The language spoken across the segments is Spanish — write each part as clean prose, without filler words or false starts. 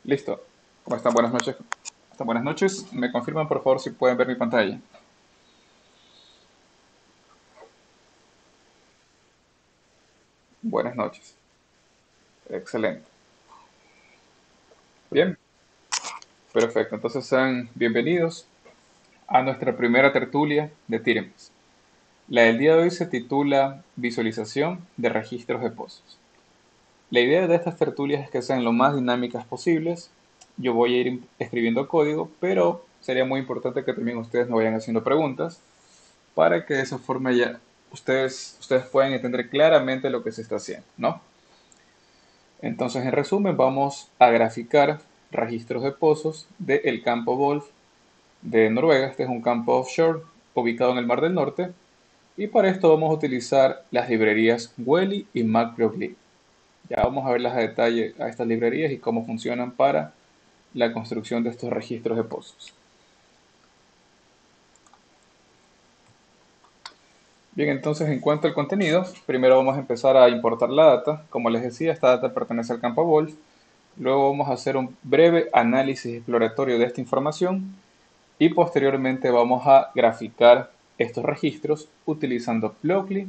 Listo. ¿Cómo están? Buenas noches. ¿Están? Buenas noches. ¿Me confirman por favor si pueden ver mi pantalla? Buenas noches. Excelente. Bien. Perfecto. Entonces sean bienvenidos a nuestra primera tertulia de Tiremas. La del día de hoy se titula Visualización de registros de pozos. La idea de estas tertulias es que sean lo más dinámicas posibles. Yo voy a ir escribiendo código, pero sería muy importante que también ustedes me vayan haciendo preguntas para que de esa forma ya ustedes puedan entender claramente lo que se está haciendo, ¿no? Entonces, en resumen, vamos a graficar registros de pozos del campo Wolf de Noruega. Este es un campo offshore ubicado en el Mar del Norte. Y para esto vamos a utilizar las librerías Welly y Matplotlib. Ya vamos a verlas a detalle a estas librerías y cómo funcionan para la construcción de estos registros de pozos. Bien, entonces en cuanto al contenido, primero vamos a empezar a importar la data. Como les decía, esta data pertenece al campo Wolf. Luego vamos a hacer un breve análisis exploratorio de esta información y posteriormente vamos a graficar estos registros utilizando Plotly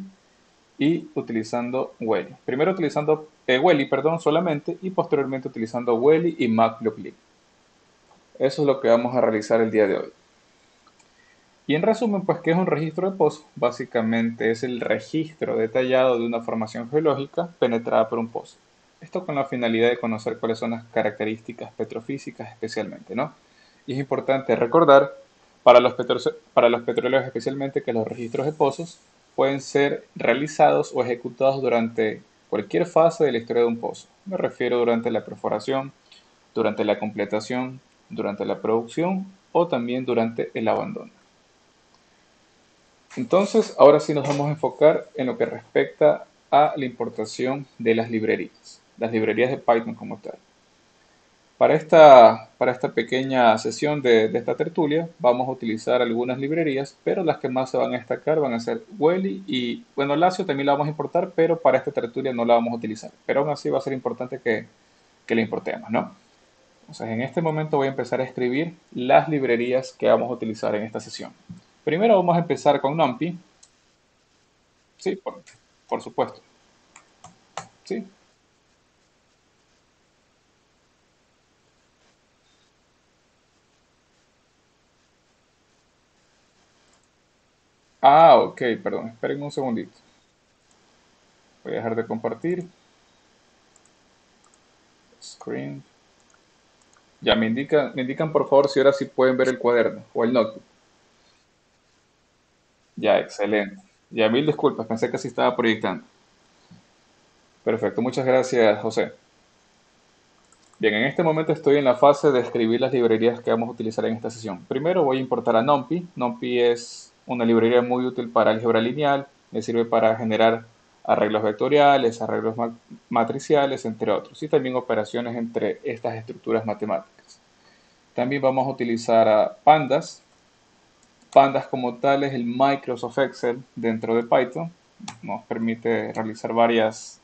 y utilizando Welly. Primero utilizando Welly, perdón, solamente, y posteriormente utilizando Welly y Matplotlib. Eso es lo que vamos a realizar el día de hoy. Y en resumen, pues, ¿qué es un registro de pozo? Básicamente es el registro detallado de una formación geológica penetrada por un pozo. Esto con la finalidad de conocer cuáles son las características petrofísicas especialmente, ¿no? Y es importante recordar para los petroleros especialmente que los registros de pozos pueden ser realizados o ejecutados durante cualquier fase de la historia de un pozo. Me refiero durante la perforación, durante la completación, durante la producción o también durante el abandono. Entonces, ahora sí nos vamos a enfocar en lo que respecta a la importación de las librerías de Python como tal. Para esta pequeña sesión de esta tertulia vamos a utilizar algunas librerías, pero las que más se van a destacar van a ser Welly y, bueno, Lacio también la vamos a importar, pero para esta tertulia no la vamos a utilizar. Pero aún así va a ser importante que la importemos, ¿no? Entonces, en este momento voy a empezar a escribir las librerías que vamos a utilizar en esta sesión. Primero vamos a empezar con NumPy. Sí, por supuesto. Sí. Ah, ok, perdón. Esperen un segundito. Voy a dejar de compartir. Screen. Ya, me indican por favor si ahora sí pueden ver el cuaderno o el notebook. Ya, excelente. Ya, mil disculpas, pensé que sí estaba proyectando. Perfecto, muchas gracias, José. Bien, en este momento estoy en la fase de escribir las librerías que vamos a utilizar en esta sesión. Primero voy a importar a NumPy. NumPy es una librería muy útil para álgebra lineal. Le sirve para generar arreglos vectoriales, arreglos matriciales, entre otros, y también operaciones entre estas estructuras matemáticas. También vamos a utilizar a Pandas. Pandas como tal es el Microsoft Excel dentro de Python. Nos permite realizar varias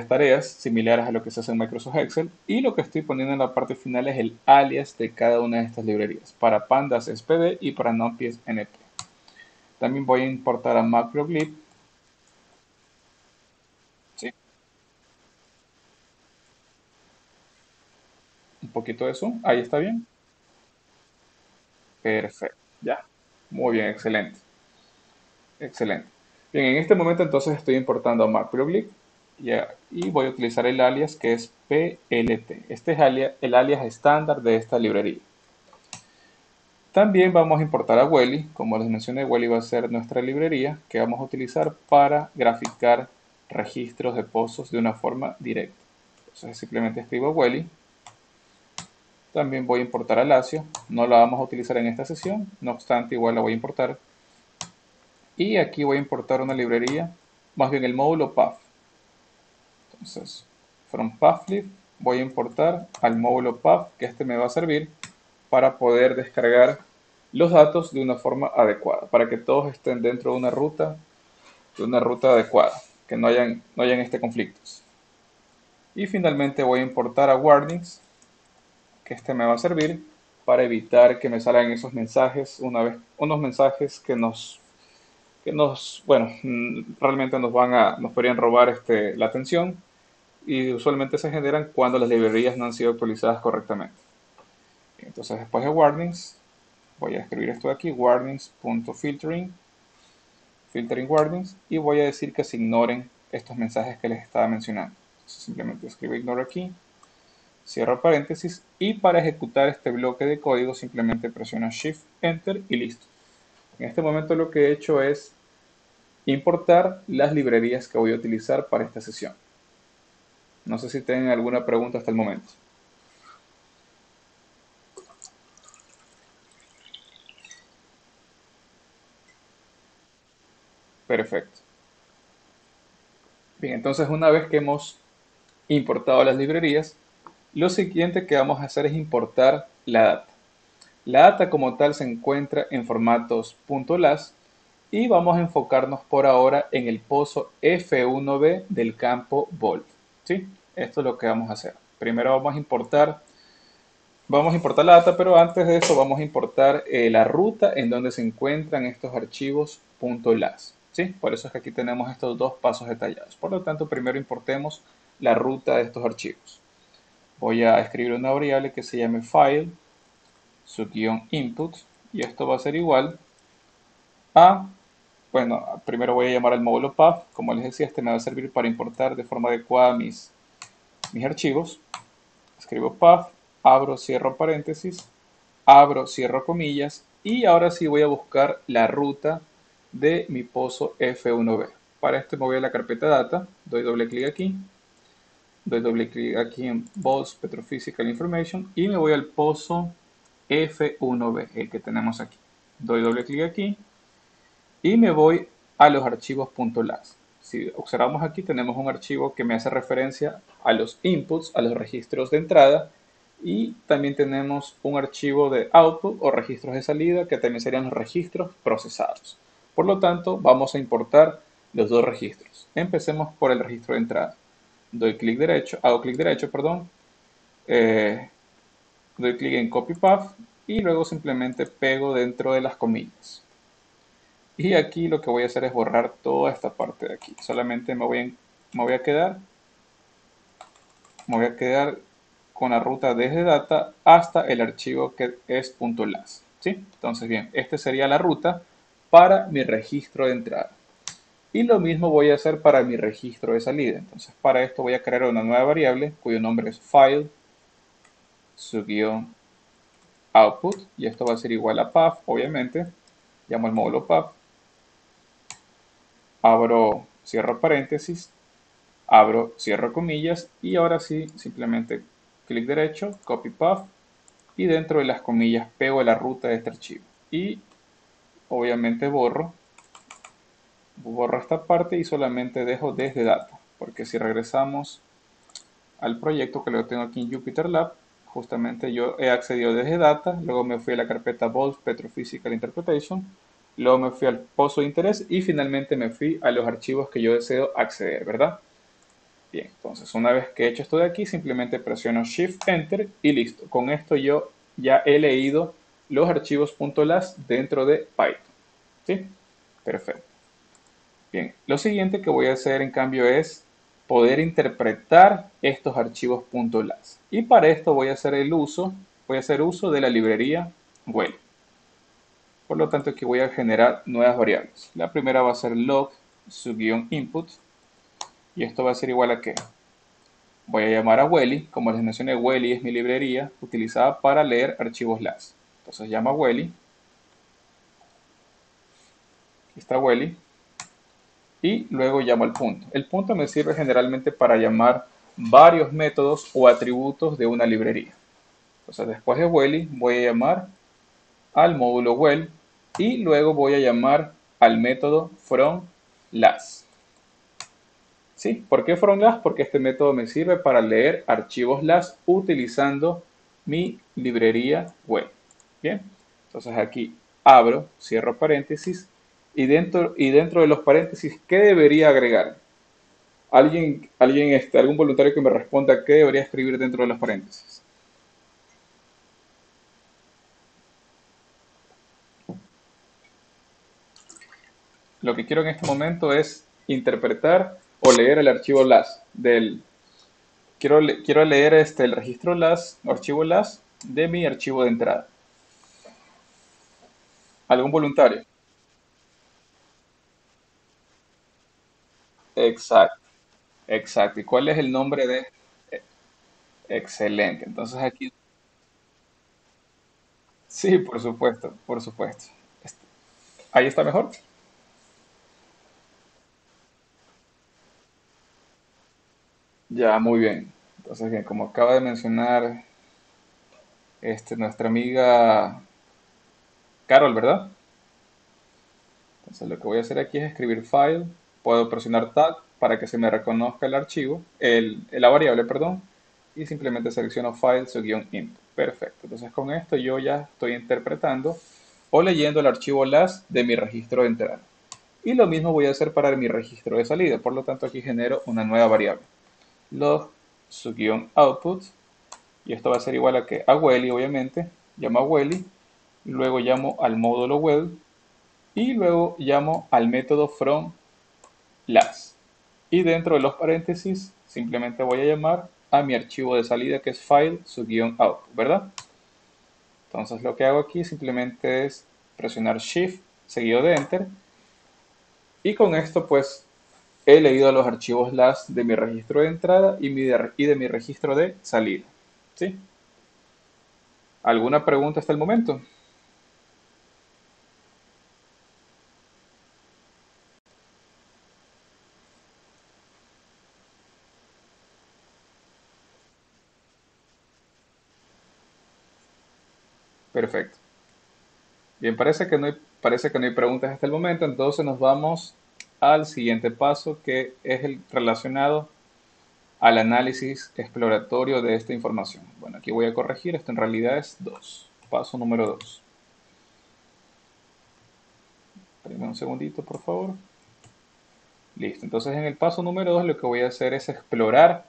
tareas similares a lo que se hace en Microsoft Excel. Y lo que estoy poniendo en la parte final es el alias de cada una de estas librerías. Para Pandas es PD y para NumPy es NP. También voy a importar a Matplotlib. Sí, un poquito de zoom. Ahí está bien. Perfecto. Ya. Muy bien, excelente. Excelente. Bien, en este momento entonces estoy importando a Matplotlib y voy a utilizar el alias que es PLT. Este es el alias estándar de esta librería. También vamos a importar a Welly. Como les mencioné, Welly va a ser nuestra librería que vamos a utilizar para graficar registros de pozos de una forma directa. Entonces simplemente escribo Welly. También voy a importar a Lacio. No la vamos a utilizar en esta sesión, no obstante igual la voy a importar. Y aquí voy a importar una librería, más bien el módulo path. Entonces, from pathlib voy a importar al módulo path, que este me va a servir para poder descargar los datos de una forma adecuada, para que todos estén dentro de una ruta adecuada, que no hayan conflictos. Y finalmente voy a importar a warnings. que este me va a servir para evitar que me salgan esos mensajes unos mensajes bueno, realmente nos podrían robar la atención y usualmente se generan cuando las librerías no han sido actualizadas correctamente. Entonces después de warnings, voy a escribir esto de aquí, warnings.filtering, filtering warnings, y voy a decir que se ignoren estos mensajes que les estaba mencionando. Entonces, simplemente escribo ignore aquí, cierro paréntesis, y para ejecutar este bloque de código simplemente presiono Shift Enter y listo. En este momento lo que he hecho es importar las librerías que voy a utilizar para esta sesión. No sé si tienen alguna pregunta hasta el momento. Perfecto. Bien, entonces una vez que hemos importado las librerías, lo siguiente que vamos a hacer es importar la data. La data como tal se encuentra en formatos .las y vamos a enfocarnos por ahora en el pozo F1b del campo Volt. ¿Sí? Esto es lo que vamos a hacer. Primero vamos a importar la data, pero antes de eso vamos a importar la ruta en donde se encuentran estos archivos .las. ¿Sí? Por eso es que aquí tenemos estos dos pasos detallados. Por lo tanto, primero importemos la ruta de estos archivos. Voy a escribir una variable que se llame file, su guión input, y esto va a ser igual a, bueno, primero voy a llamar al módulo path. Como les decía, este me va a servir para importar de forma adecuada mis archivos. Escribo path, abro, cierro paréntesis, abro, cierro comillas, y ahora sí voy a buscar la ruta de mi pozo F1b. Para esto me voy a la carpeta data, doy doble clic aquí, doy doble clic aquí en Bolts Petrophysical Information y me voy al pozo F1b, el que tenemos aquí. Doy doble clic aquí y me voy a los archivos .las. Si observamos aquí tenemos un archivo que me hace referencia a los inputs, a los registros de entrada, y también tenemos un archivo de output o registros de salida que también serían los registros procesados. Por lo tanto, vamos a importar los dos registros. Empecemos por el registro de entrada. Hago clic derecho, doy clic en copy path y luego simplemente pego dentro de las comillas. Y aquí lo que voy a hacer es borrar toda esta parte de aquí. Solamente me voy a quedar con la ruta desde data hasta el archivo que es .las. ¿Sí? Entonces, bien, esta sería la ruta para mi registro de entrada. Y lo mismo voy a hacer para mi registro de salida. Entonces, para esto voy a crear una nueva variable cuyo nombre es file, su guión output, y esto va a ser igual a path, obviamente. Llamo el módulo path, abro, cierro paréntesis, abro, cierro comillas, y ahora sí, simplemente clic derecho, copy path, y dentro de las comillas pego la ruta de este archivo. Y obviamente borro esta parte y solamente dejo desde data, porque si regresamos al proyecto que lo tengo aquí en Jupyter Lab, justamente yo he accedido desde data, luego me fui a la carpeta Bolts Petrophysical Interpretation, luego me fui al pozo de interés y finalmente me fui a los archivos que yo deseo acceder, ¿verdad? Bien, entonces una vez que he hecho esto de aquí, simplemente presiono Shift Enter y listo. Con esto yo ya he leído los archivos .las dentro de Python. ¿Sí? Perfecto. Bien, lo siguiente que voy a hacer en cambio es poder interpretar estos archivos .las. Y para esto voy a hacer uso de la librería Well. Por lo tanto, aquí voy a generar nuevas variables. La primera va a ser log su guión input. Y esto va a ser igual a ¿qué? Voy a llamar a Welly. Como les mencioné, Welly es mi librería utilizada para leer archivos LAS. Entonces llamo a Welly. Aquí está Welly. Y luego llamo al punto. El punto me sirve generalmente para llamar varios métodos o atributos de una librería. Entonces después de Welly voy a llamar al módulo Well y luego voy a llamar al método FromLas. ¿Sí? ¿Por qué FromLas? Porque este método me sirve para leer archivos LAS utilizando mi librería Well. Bien, entonces aquí abro, cierro paréntesis y dentro de los paréntesis, ¿qué debería agregar? ¿Algún voluntario que me responda qué debería escribir dentro de los paréntesis? Lo que quiero en este momento es interpretar o leer el archivo LAS del... quiero leer el registro LAS, archivo LAS de mi archivo de entrada. ¿Algún voluntario? Exacto, exacto. ¿Y cuál es el nombre de...? eh, Excelente. Entonces aquí... Sí, por supuesto, por supuesto. Este, Ahí está mejor. Ya, muy bien. Entonces, bien, como acaba de mencionar nuestra amiga Carol, ¿verdad? Entonces, lo que voy a hacer aquí es escribir file. Puedo presionar Tab para que se me reconozca el archivo, la variable, perdón, y simplemente selecciono file su guión int. Perfecto. Entonces, con esto yo ya estoy interpretando o leyendo el archivo LAS de mi registro de entrada. Y lo mismo voy a hacer para mi registro de salida. Por lo tanto, aquí genero una nueva variable. Log su guión output. Y esto va a ser igual a que a Welly, obviamente. Llamo a Welly. Luego llamo al módulo web. Y luego llamo al método from las. Y dentro de los paréntesis, simplemente voy a llamar a mi archivo de salida que es file su guión output, ¿verdad? Entonces lo que hago aquí simplemente es presionar Shift seguido de Enter. Y con esto pues he leído los archivos LAS de mi registro de entrada y de mi registro de salida. ¿Sí? ¿Alguna pregunta hasta el momento? Perfecto. Bien, parece que no hay preguntas hasta el momento, entonces nos vamos al siguiente paso que es el relacionado al análisis exploratorio de esta información. Bueno, aquí voy a corregir, esto en realidad es 2. Paso número 2. Espérenme un segundito, por favor. Listo, entonces en el paso número 2 lo que voy a hacer es explorar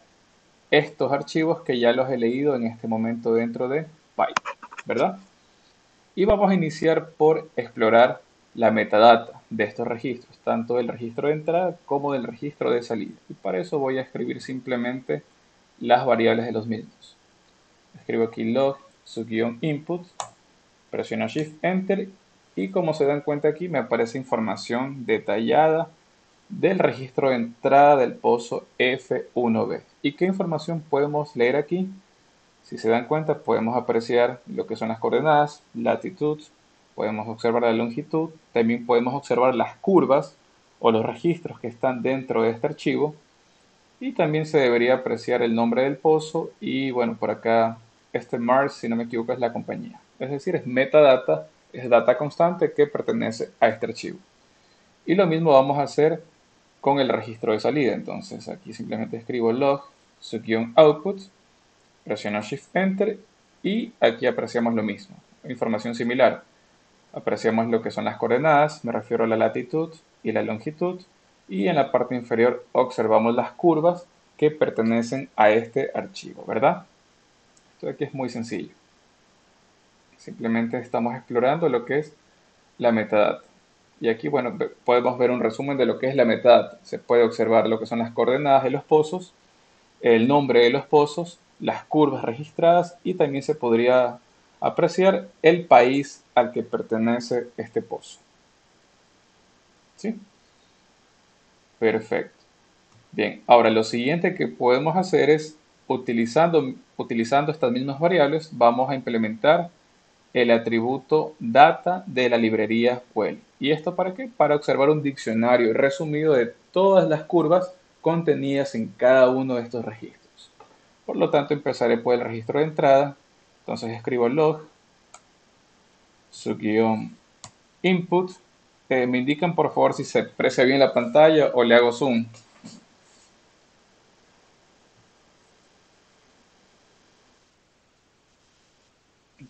estos archivos que ya los he leído en este momento dentro de Python, ¿verdad? Y vamos a iniciar por explorar la metadata de estos registros, tanto del registro de entrada como del registro de salida. Y para eso voy a escribir simplemente las variables de los mismos. Escribo aquí log su guión input, presiono Shift Enter y como se dan cuenta aquí me aparece información detallada del registro de entrada del pozo F1B. ¿Y qué información podemos leer aquí? Si se dan cuenta, podemos apreciar lo que son las coordenadas, latitud, podemos observar la longitud, también podemos observar las curvas o los registros que están dentro de este archivo y también se debería apreciar el nombre del pozo y bueno, por acá este Mars, si no me equivoco, es la compañía. Es decir, es metadata, es data constante que pertenece a este archivo. Y lo mismo vamos a hacer con el registro de salida. Entonces aquí simplemente escribo log su-output, presiono Shift Enter y aquí apreciamos lo mismo, información similar. Apreciamos lo que son las coordenadas, me refiero a la latitud y la longitud, y en la parte inferior observamos las curvas que pertenecen a este archivo, ¿verdad? Esto de aquí es muy sencillo. Simplemente estamos explorando lo que es la metadata. Y aquí, bueno, podemos ver un resumen de lo que es la metadata. Se puede observar lo que son las coordenadas de los pozos, el nombre de los pozos, las curvas registradas y también se podría apreciar el país al que pertenece este pozo. ¿Sí? Perfecto. Bien, ahora lo siguiente que podemos hacer es, utilizando estas mismas variables, vamos a implementar el atributo data de la librería Query. ¿Y esto para qué? Para observar un diccionario resumido de todas las curvas contenidas en cada uno de estos registros. Por lo tanto, empezaré por el registro de entrada. Entonces escribo log, su guión input. Me indican por favor si se aprecia bien la pantalla o le hago zoom.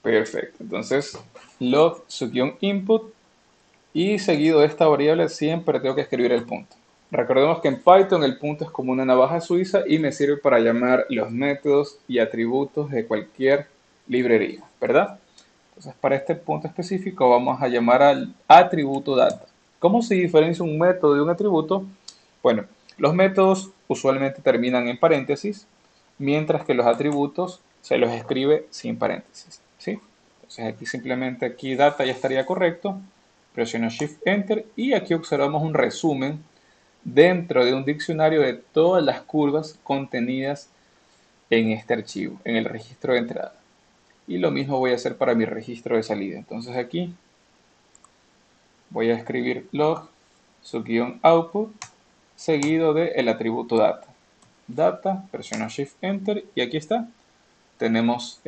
Perfecto. Entonces, log su guión input y seguido de esta variable siempre tengo que escribir el punto. Recordemos que en Python el punto es como una navaja suiza y me sirve para llamar los métodos y atributos de cualquier librería, ¿verdad? Entonces, para este punto específico vamos a llamar al atributo data. ¿Cómo se diferencia un método de un atributo? Bueno, los métodos usualmente terminan en paréntesis, mientras que los atributos se los escribe sin paréntesis, ¿sí? Entonces aquí simplemente aquí data ya estaría correcto, presiono Shift Enter y aquí observamos un resumen dentro de un diccionario de todas las curvas contenidas en este archivo, en el registro de entrada. Y lo mismo voy a hacer para mi registro de salida. Entonces aquí voy a escribir log su guión output seguido del atributo data. Data, presiono Shift Enter y aquí está. Tenemos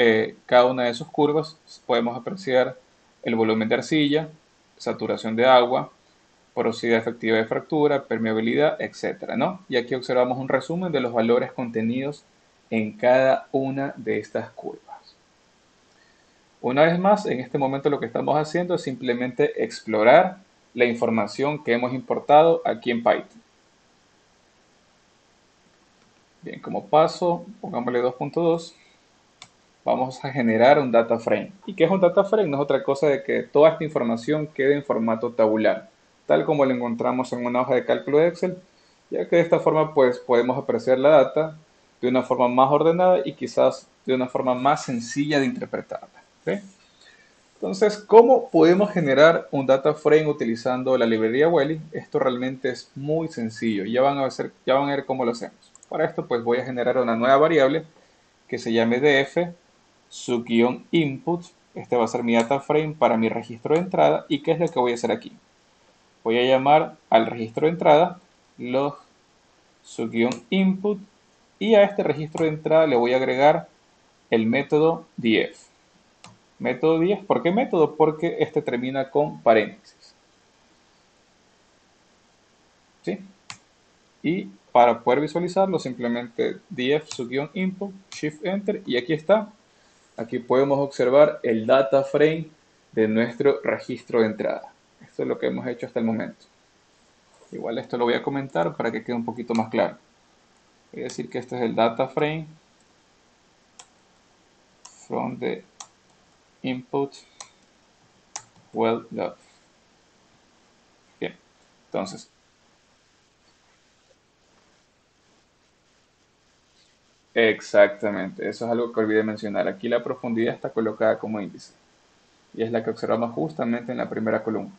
cada una de sus curvas. Podemos apreciar el volumen de arcilla, saturación de agua, porosidad efectiva de fractura, permeabilidad, etcétera, ¿no? Y aquí observamos un resumen de los valores contenidos en cada una de estas curvas. Una vez más, en este momento lo que estamos haciendo es simplemente explorar la información que hemos importado aquí en Python. Bien, como paso, pongámosle 2.2, vamos a generar un data frame. ¿Y qué es un data frame? No es otra cosa de que toda esta información quede en formato tabular, tal como lo encontramos en una hoja de cálculo de Excel, ya que de esta forma pues podemos apreciar la data de una forma más ordenada y quizás de una forma más sencilla de interpretarla. ¿Sí? Entonces, ¿cómo podemos generar un data frame utilizando la librería Wely? Esto realmente es muy sencillo. Ya van a ver cómo lo hacemos. Para esto, pues voy a generar una nueva variable que se llame df su guión input. Este va a ser mi data frame para mi registro de entrada. ¿Y qué es lo que voy a hacer aquí? Voy a llamar al registro de entrada log su guión input y a este registro de entrada le voy a agregar el método df. Método 10, ¿por qué método? Porque este termina con paréntesis. ¿Sí? Y para poder visualizarlo, simplemente df su guión input, shift enter y aquí está. Aquí podemos observar el data frame de nuestro registro de entrada. Esto es lo que hemos hecho hasta el momento. Igual esto lo voy a comentar para que quede un poquito más claro. Voy a decir que este es el data frame from the input well log. Bien, entonces, exactamente, eso es algo que olvidé mencionar. Aquí la profundidad está colocada como índice y es la que observamos justamente en la primera columna.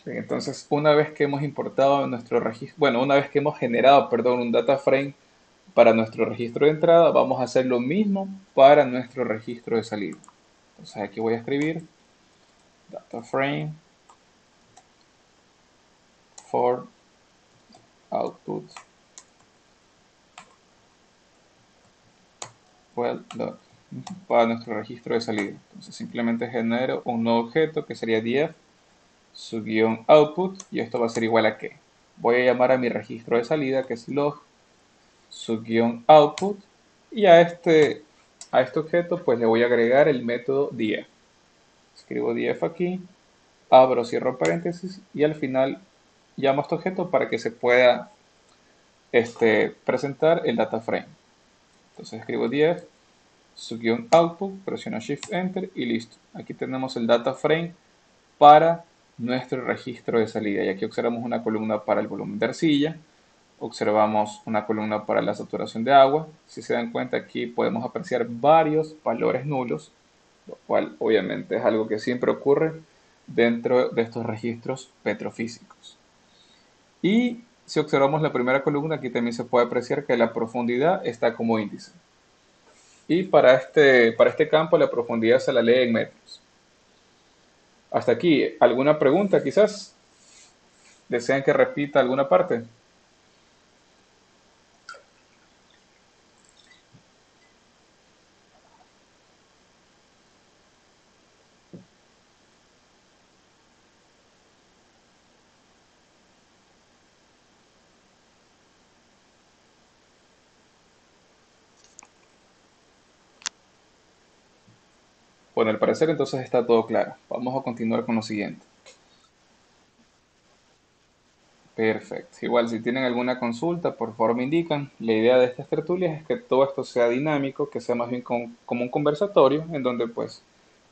Bien, entonces, una vez que hemos importado nuestro registro, bueno, una vez que hemos generado, perdón, un data frame para nuestro registro de entrada, vamos a hacer lo mismo para nuestro registro de salida. Entonces aquí voy a escribir data frame for output well dot para nuestro registro de salida. Entonces simplemente genero un nuevo objeto que sería df su guión output y esto va a ser igual a qué. Voy a llamar a mi registro de salida que es log su guión output y a este objeto pues le voy a agregar el método df. Escribo df aquí, abro, cierro paréntesis y al final llamo a este objeto para que se pueda presentar el data frame. Entonces escribo df su guión output, presiono shift enter y listo. Aquí tenemos el data frame para nuestro registro de salida y aquí observamos una columna para el volumen de arcilla, observamos una columna para la saturación de agua. Si se dan cuenta aquí podemos apreciar varios valores nulos, lo cual obviamente es algo que siempre ocurre dentro de estos registros petrofísicos. Y si observamos la primera columna, aquí también se puede apreciar que la profundidad está como índice. Y para este campo la profundidad se la lee en metros. Hasta aquí, ¿alguna pregunta quizás? ¿Desean que repita alguna parte? Bueno, al parecer entonces está todo claro. Vamos a continuar con lo siguiente. Perfecto. Igual si tienen alguna consulta, por favor me indican. La idea de estas tertulias es que todo esto sea dinámico, que sea más bien como un conversatorio, en donde pues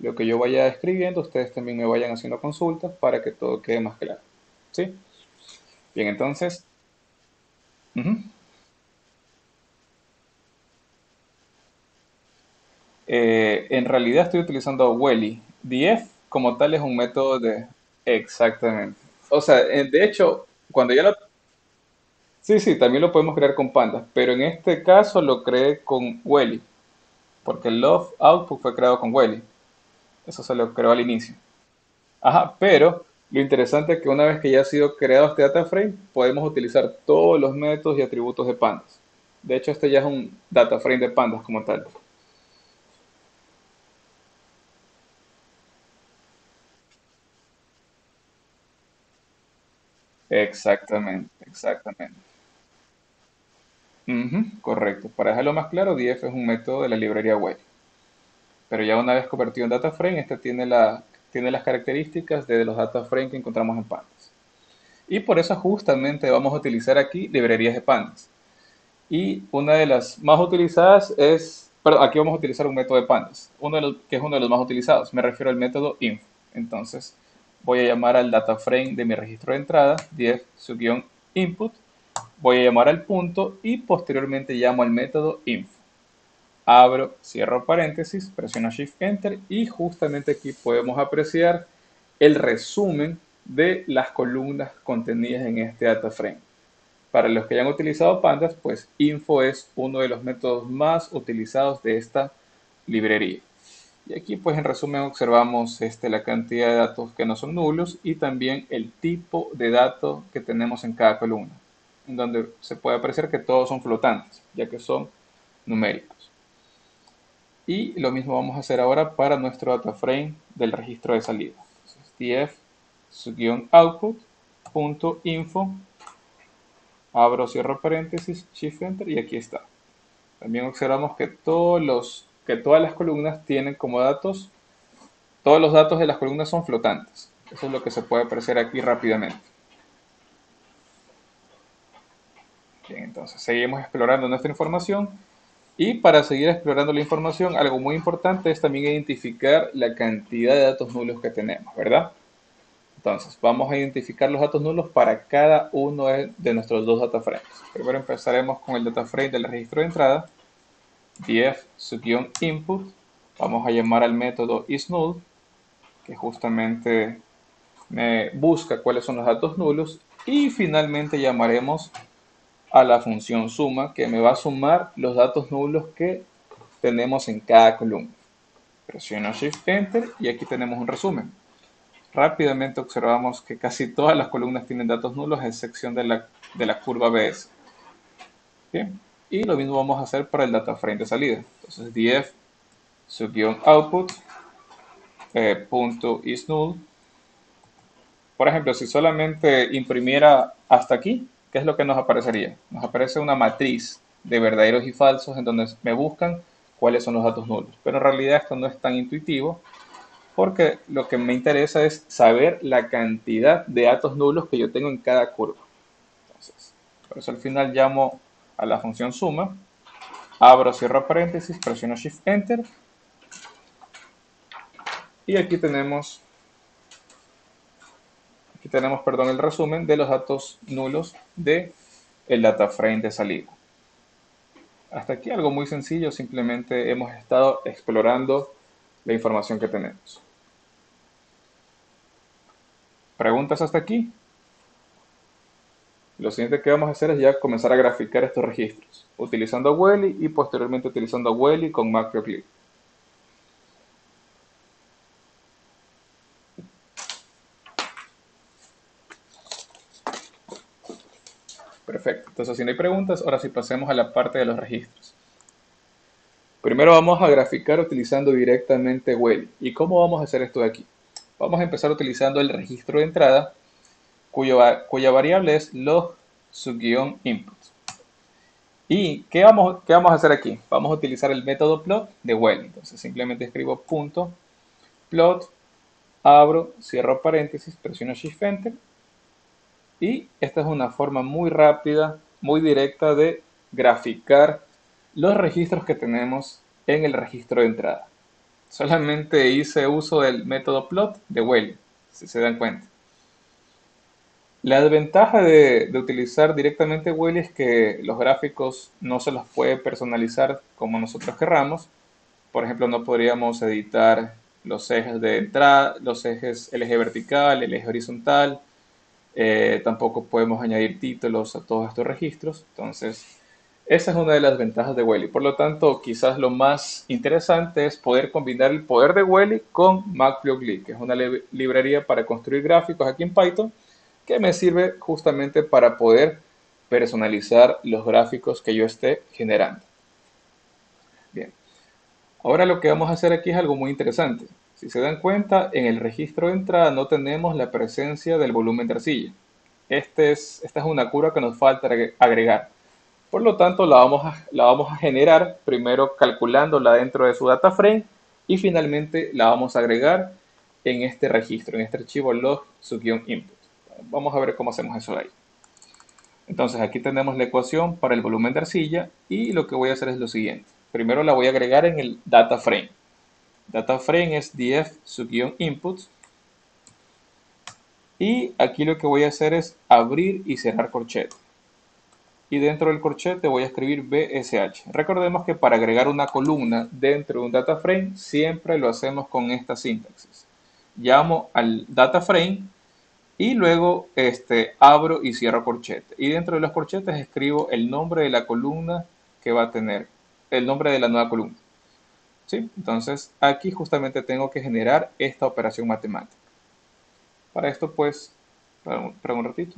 lo que yo vaya escribiendo, ustedes también me vayan haciendo consultas para que todo quede más claro. ¿Sí? Bien, entonces, ujú. En realidad estoy utilizando Welly. Df como tal es un método de... Exactamente. O sea, de hecho, cuando ya lo... Sí, sí, también lo podemos crear con pandas, pero en este caso lo creé con Welly, porque el Love Output fue creado con Welly. Eso se lo creó al inicio. Ajá, pero lo interesante es que una vez que ya ha sido creado este data frame, podemos utilizar todos los métodos y atributos de pandas. De hecho, este ya es un data frame de pandas como tal. Exactamente, exactamente. Ujú, correcto. Para dejarlo más claro, DF es un método de la librería web. Pero ya una vez convertido en data frame, este tiene las características de los data frame que encontramos en pandas. Y por eso justamente vamos a utilizar aquí librerías de pandas. Y una de las más utilizadas es, perdón, aquí vamos a utilizar un método de pandas, que es uno de los más utilizados. Me refiero al método inf. Entonces, voy a llamar al data frame de mi registro de entrada, def su input, voy a llamar al punto y posteriormente llamo al método inf. Abro, cierro paréntesis, presiono Shift Enter y justamente aquí podemos apreciar el resumen de las columnas contenidas en este data frame. Para los que hayan utilizado Pandas, pues info es uno de los métodos más utilizados de esta librería. Y aquí pues en resumen observamos la cantidad de datos que no son nulos y también el tipo de datos que tenemos en cada columna, en donde se puede apreciar que todos son flotantes, ya que son numéricos. Y lo mismo vamos a hacer ahora para nuestro data frame del registro de salida. Entonces, df su-output.info, abro, cierro paréntesis, shift enter y aquí está. También observamos que que todas las columnas tienen como datos, todos los datos de las columnas son flotantes. Eso es lo que se puede apreciar aquí rápidamente. Bien, entonces seguimos explorando nuestra información. Y para seguir explorando la información, algo muy importante es también identificar la cantidad de datos nulos que tenemos, ¿verdad? Entonces, vamos a identificar los datos nulos para cada uno de nuestros dos data frames. Primero empezaremos con el data frame del registro de entrada, df su-input. Vamos a llamar al método isNull, que justamente me busca cuáles son los datos nulos. Y finalmente llamaremos a la función suma, que me va a sumar los datos nulos que tenemos en cada columna. Presiono Shift Enter y aquí tenemos un resumen. Rápidamente observamos que casi todas las columnas tienen datos nulos, a excepción de la curva BS. Bien. Y lo mismo vamos a hacer para el data frame de salida. Entonces, df su-output punto isNull. Por ejemplo, si solamente imprimiera hasta aquí, ¿qué es lo que nos aparecería? Nos aparece una matriz de verdaderos y falsos en donde me buscan cuáles son los datos nulos. Pero en realidad esto no es tan intuitivo porque lo que me interesa es saber la cantidad de datos nulos que yo tengo en cada curva. Entonces, por eso al final llamo a la función suma, abro, cierro paréntesis, presiono Shift Enter y aquí tenemos, perdón, el resumen de los datos nulos de el data frame de salida. Hasta aquí algo muy sencillo, simplemente hemos estado explorando la información que tenemos. ¿Preguntas hasta aquí? Lo siguiente que vamos a hacer es ya comenzar a graficar estos registros, utilizando Welly y posteriormente utilizando Welly con MacroClick. Perfecto, entonces si no hay preguntas, ahora sí pasemos a la parte de los registros. Primero vamos a graficar utilizando directamente Welly. ¿Y cómo vamos a hacer esto de aquí? Vamos a empezar utilizando el registro de entrada, cuya variable es log su-input. ¿Y qué vamos a hacer aquí? Vamos a utilizar el método plot de Welly. Entonces simplemente escribo punto plot, abro, cierro paréntesis, presiono Shift Enter y esta es una forma muy rápida, muy directa de graficar los registros que tenemos en el registro de entrada. Solamente hice uso del método plot de Wally, si se dan cuenta. La desventaja de utilizar directamente Wally es que los gráficos no se los puede personalizar como nosotros querramos. Por ejemplo, no podríamos editar los ejes de entrada, los ejes, el eje vertical, el eje horizontal. Tampoco podemos añadir títulos a todos estos registros. Entonces, esa es una de las ventajas de Wally. Por lo tanto, quizás lo más interesante es poder combinar el poder de Wally con Matplotlib, que es una librería para construir gráficos aquí en Python, que me sirve justamente para poder personalizar los gráficos que yo esté generando. Bien, ahora lo que vamos a hacer aquí es algo muy interesante. Si se dan cuenta, en el registro de entrada no tenemos la presencia del volumen de arcilla. Esta es una curva que nos falta agregar. Por lo tanto, la vamos a generar primero calculándola dentro de su data frame y finalmente la vamos a agregar en este registro, en este archivo log -input. Vamos a ver cómo hacemos eso de ahí. Entonces aquí tenemos la ecuación para el volumen de arcilla y lo que voy a hacer es lo siguiente. Primero la voy a agregar en el data frame. Data frame es df-input y aquí lo que voy a hacer es abrir y cerrar corchete. Y dentro del corchete voy a escribir BSH. Recordemos que para agregar una columna dentro de un data frame siempre lo hacemos con esta sintaxis. Llamo al data frame y luego abro y cierro corchete. Y dentro de los corchetes escribo el nombre de la columna que va a tener, el nombre de la nueva columna. ¿Sí? Entonces aquí justamente tengo que generar esta operación matemática. Para esto pues, para un ratito,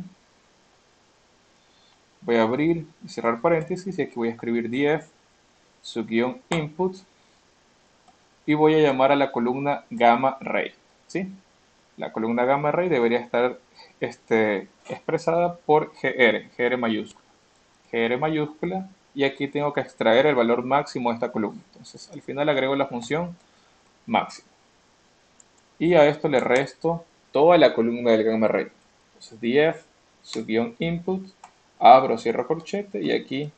voy a abrir y cerrar paréntesis y aquí voy a escribir df-input y voy a llamar a la columna gamma ray. ¿Sí? La columna gamma ray debería estar expresada por gr mayúscula. gr mayúscula y aquí tengo que extraer el valor máximo de esta columna. Entonces al final agrego la función máximo. Y a esto le resto toda la columna del gamma ray. Entonces df-input, abro, cierro corchete y aquí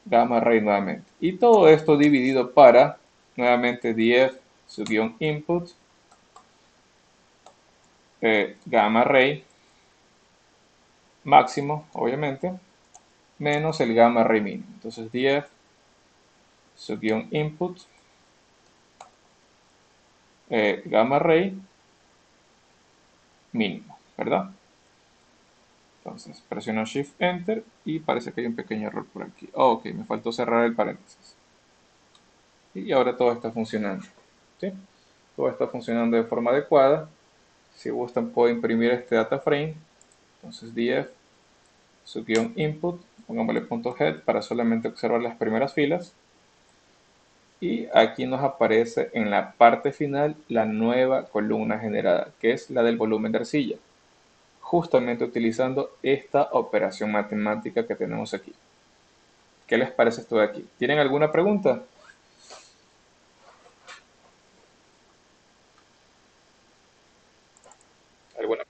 gamma ray nuevamente. Y todo esto dividido para nuevamente df-input, gamma ray máximo, obviamente, menos el gamma ray mínimo. Entonces df-input, gamma ray mínimo, ¿verdad? Entonces presiono Shift Enter y parece que hay un pequeño error por aquí. Oh, ok, me faltó cerrar el paréntesis. Y ahora todo está funcionando. ¿Sí? Todo está funcionando de forma adecuada. Si gustan puedo imprimir este data frame. Entonces df-input, pongámosle .head para solamente observar las primeras filas. Y aquí nos aparece en la parte final la nueva columna generada, que es la del volumen de arcilla, justamente utilizando esta operación matemática que tenemos aquí. ¿Qué les parece esto de aquí? ¿Tienen alguna pregunta? ¿Alguna?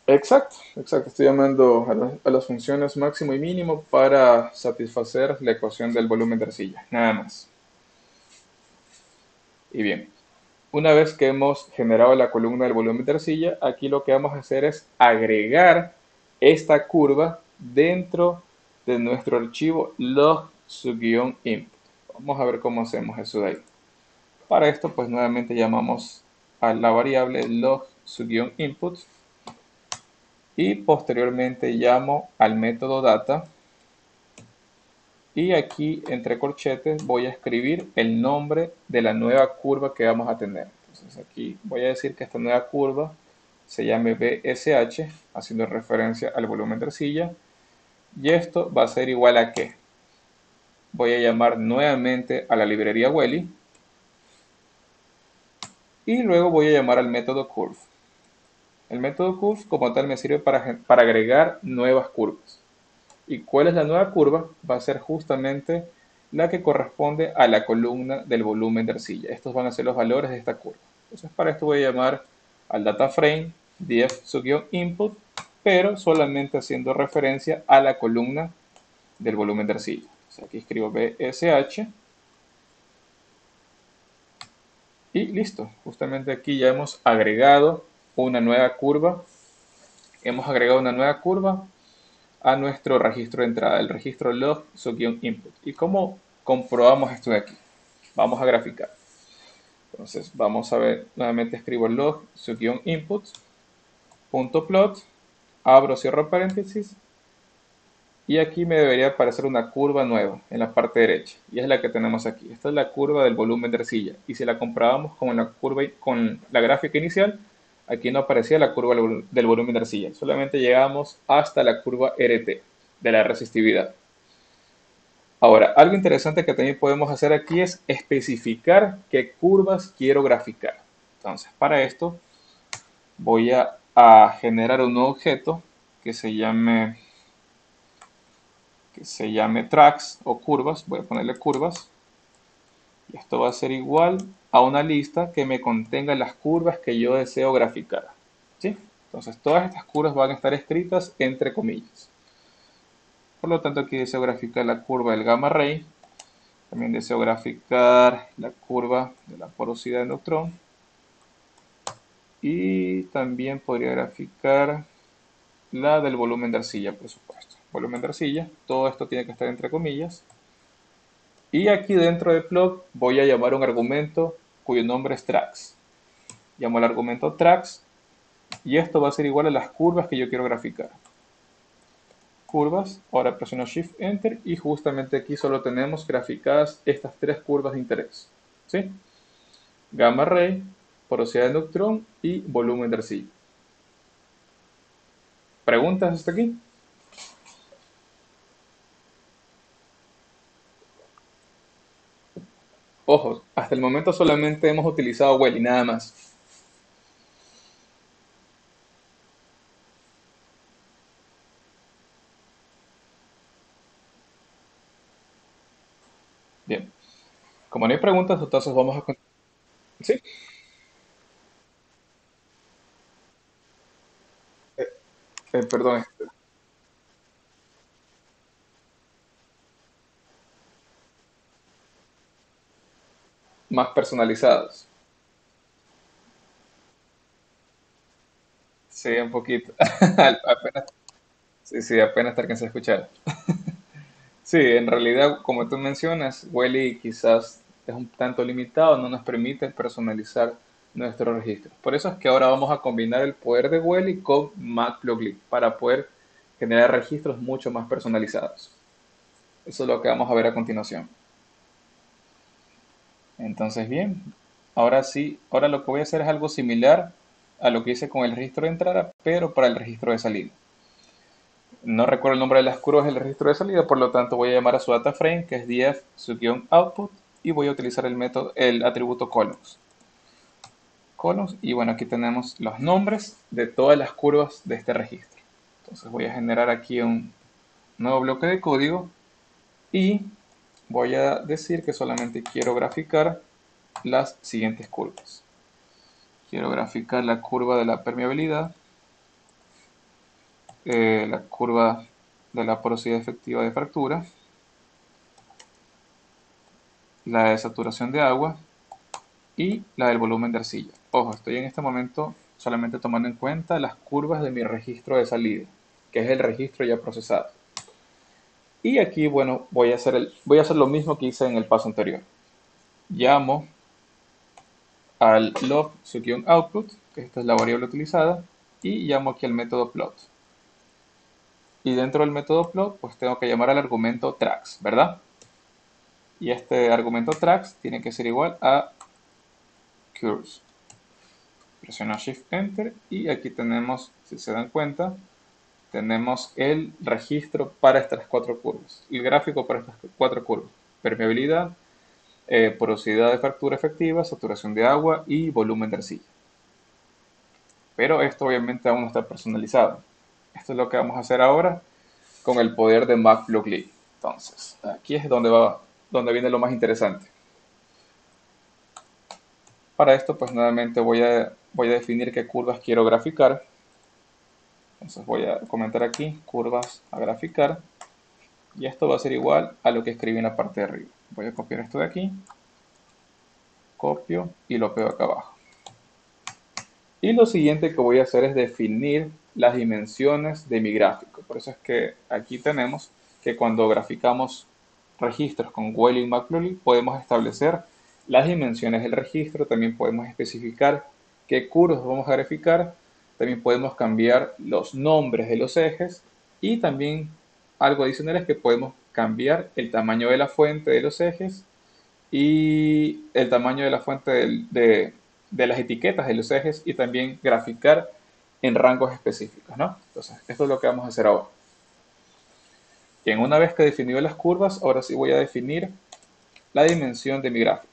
Exacto, exacto. Estoy llamando a las funciones máximo y mínimo para satisfacer la ecuación del volumen de arcilla, nada más. Y bien, una vez que hemos generado la columna del volumen de arcilla, aquí lo que vamos a hacer es agregar esta curva dentro de nuestro archivo log-input. Vamos a ver cómo hacemos eso de ahí. Para esto, pues nuevamente llamamos a la variable log-input y posteriormente llamo al método data y aquí entre corchetes voy a escribir el nombre de la nueva curva que vamos a tener. Entonces aquí voy a decir que esta nueva curva se llame BSH, haciendo referencia al volumen de arcilla, y esto va a ser igual a que voy a llamar nuevamente a la librería Wally y luego voy a llamar al método curve. El método curve como tal me sirve para agregar nuevas curvas. ¿Y cuál es la nueva curva? Va a ser justamente la que corresponde a la columna del volumen de arcilla. Estos van a ser los valores de esta curva. Entonces para esto voy a llamar al data frame df-input pero solamente haciendo referencia a la columna del volumen de arcilla. O sea, aquí escribo BSH y listo. Justamente aquí ya hemos agregado una nueva curva. Hemos agregado una nueva curva a nuestro registro de entrada, el registro log sub-input. ¿Y cómo comprobamos esto de aquí? Vamos a graficar. Entonces vamos a ver, nuevamente escribo log sub-input punto plot, abro, cierro paréntesis, y aquí me debería aparecer una curva nueva en la parte derecha, y es la que tenemos aquí. Esta es la curva del volumen de arcilla, y si la comprobamos con la curva con la gráfica inicial, aquí no aparecía la curva del volumen de arcilla, solamente llegamos hasta la curva RT de la resistividad. Ahora, algo interesante que también podemos hacer aquí es especificar qué curvas quiero graficar. Entonces, para esto voy a generar un nuevo objeto que se llame tracks o curvas. Voy a ponerle curvas. Y esto va a ser igual a una lista que me contenga las curvas que yo deseo graficar. ¿Sí? Entonces, todas estas curvas van a estar escritas entre comillas. Por lo tanto, aquí deseo graficar la curva del gamma ray. También deseo graficar la curva de la porosidad de neutrón. Y también podría graficar la del volumen de arcilla, por supuesto. Volumen de arcilla, todo esto tiene que estar entre comillas. Y aquí dentro de plot voy a llamar un argumento cuyo nombre es tracks. Llamo el argumento tracks y esto va a ser igual a las curvas que yo quiero graficar. Curvas, ahora presiono Shift Enter y justamente aquí solo tenemos graficadas estas tres curvas de interés. ¿Sí? Gamma ray, porosidad de neutrón y volumen de arcilla. ¿Preguntas hasta aquí? Ojo, hasta el momento solamente hemos utilizado well y nada más. Bien, como no hay preguntas, entonces vamos a... Sí, eh, perdón, más personalizados. Sí, un poquito. Apenas, sí, sí, apenas te alcancé a escuchar. Sí, en realidad, como tú mencionas, Welly quizás es un tanto limitado, no nos permite personalizar nuestros registros. Por eso es que ahora vamos a combinar el poder de Welly con Matplotlib para poder generar registros mucho más personalizados. Eso es lo que vamos a ver a continuación. Entonces, bien, ahora sí, ahora lo que voy a hacer es algo similar a lo que hice con el registro de entrada, pero para el registro de salida. No recuerdo el nombre de las curvas del registro de salida, por lo tanto voy a llamar a su data frame, que es df-output, y voy a utilizar el método, el atributo columns. Columns, y bueno, aquí tenemos los nombres de todas las curvas de este registro. Entonces voy a generar aquí un nuevo bloque de código y voy a decir que solamente quiero graficar las siguientes curvas. Quiero graficar la curva de la permeabilidad, la curva de la porosidad efectiva de fractura, la de saturación de agua y la del volumen de arcilla. Ojo, estoy en este momento solamente tomando en cuenta las curvas de mi registro de salida, que es el registro ya procesado. Y aquí, bueno, voy a hacer lo mismo que hice en el paso anterior. Llamo al log-output, que esta es la variable utilizada, y llamo aquí al método plot. Y dentro del método plot, pues tengo que llamar al argumento tracks, ¿verdad? Y este argumento tracks tiene que ser igual a curves. Presiono Shift Enter y aquí tenemos, si se dan cuenta, tenemos el registro para estas cuatro curvas, el gráfico para estas cuatro curvas: permeabilidad, porosidad de fractura efectiva, saturación de agua y volumen de arcilla. Pero esto obviamente aún no está personalizado. Esto es lo que vamos a hacer ahora con el poder de Matplotlib. Entonces, aquí es donde viene lo más interesante. Para esto, pues nuevamente voy a definir qué curvas quiero graficar. Entonces voy a comentar aquí curvas a graficar y esto va a ser igual a lo que escribí en la parte de arriba. Voy a copiar esto de aquí, copio y lo pego acá abajo. Y lo siguiente que voy a hacer es definir las dimensiones de mi gráfico. Por eso es que aquí tenemos que cuando graficamos registros con Whale y Matplotlib podemos establecer las dimensiones del registro, también podemos especificar qué curvas vamos a graficar, también podemos cambiar los nombres de los ejes y también algo adicional es que podemos cambiar el tamaño de la fuente de los ejes y el tamaño de la fuente de las etiquetas de los ejes y también graficar en rangos específicos, ¿no? Entonces, esto es lo que vamos a hacer ahora. Bien, una vez que he definido las curvas, ahora sí voy a definir la dimensión de mi gráfico.